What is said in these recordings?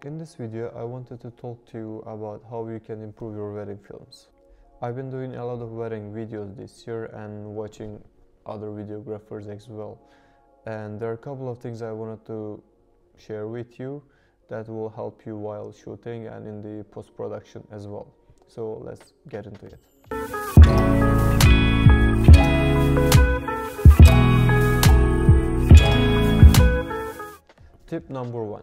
In this video, I wanted to talk to you about how you can improve your wedding films. I've been doing a lot of wedding videos this year and watching other videographers as well. And there are a couple of things I wanted to share with you that will help you while shooting and in the post-production as well. So let's get into it. Tip number 1.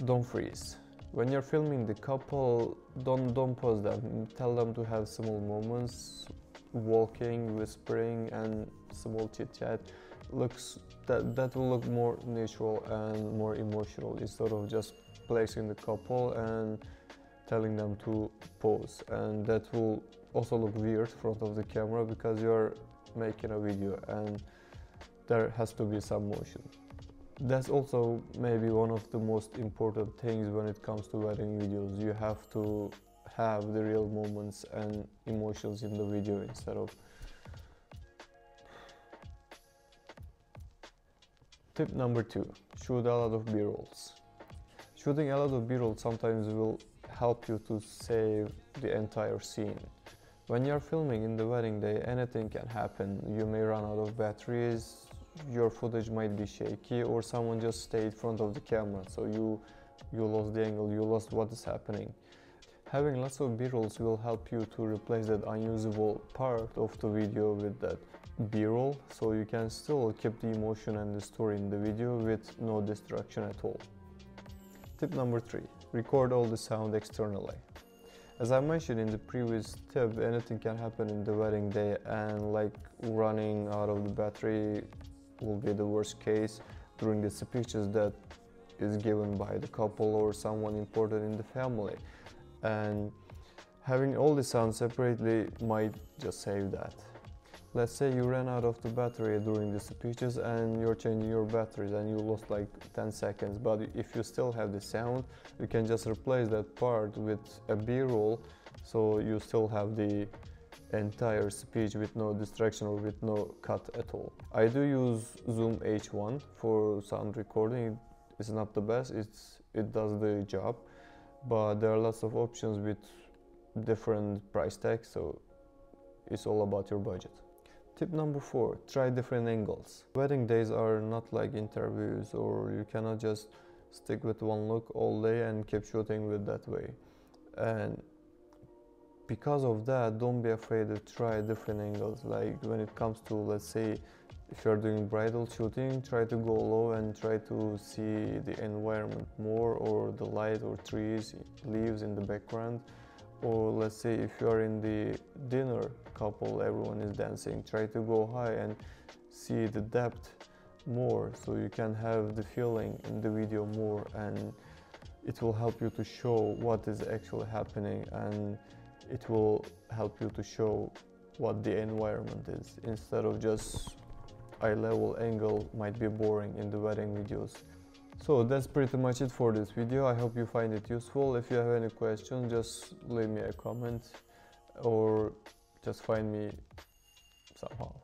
Don't freeze. When you're filming the couple, don't pause them. Tell them to have small moments, walking, whispering, and small chit chat. That will look more natural and more emotional instead of just placing the couple and telling them to pause. And that will also look weird in front of the camera because you're making a video and there has to be some motion. That's also maybe one of the most important things when it comes to wedding videos. You have to have the real moments and emotions in the video instead of... Tip number 2. Shoot a lot of B-rolls. Shooting a lot of B-roll sometimes will help you to save the entire scene. When you're filming in the wedding day, anything can happen. You may run out of batteries, your footage might be shaky, or someone just stayed in front of the camera, so you lost the angle, you lost what is happening. Having lots of B-rolls will help you to replace that unusable part of the video with that B-roll, so you can still keep the emotion and the story in the video with no distraction at all. Tip number 3. Record all the sound externally. As I mentioned in the previous tip, anything can happen in the wedding day, and like running out of the battery will be the worst case during the speeches that is given by the couple or someone important in the family. And having all the sound separately might just save that. Let's say you ran out of the battery during the speeches and you're changing your batteries and you lost like 10 seconds, but if you still have the sound, you can just replace that part with a B-roll, so you still have the entire speech with no distraction or with no cut at all. I do use Zoom H1 for sound recording. It's not the best, it does the job, but there are lots of options with different price tags, so it's all about your budget. Tip number 4. Try different angles. Wedding days are not like interviews, or you cannot just stick with one look all day and keep shooting with that way. And because of that, don't be afraid to try different angles. Like when it comes to, let's say, if you're doing bridal shooting, try to go low and try to see the environment more, or the light or trees, leaves in the background. Or let's say if you're in the dinner couple, everyone is dancing, try to go high and see the depth more, so you can have the feeling in the video more, and it will help you to show what is actually happening, and it will help you to show what the environment is, instead of just eye level angle might be boring in the wedding videos. So that's pretty much it for this video. I hope you find it useful. If you have any questions, just leave me a comment or just find me somehow.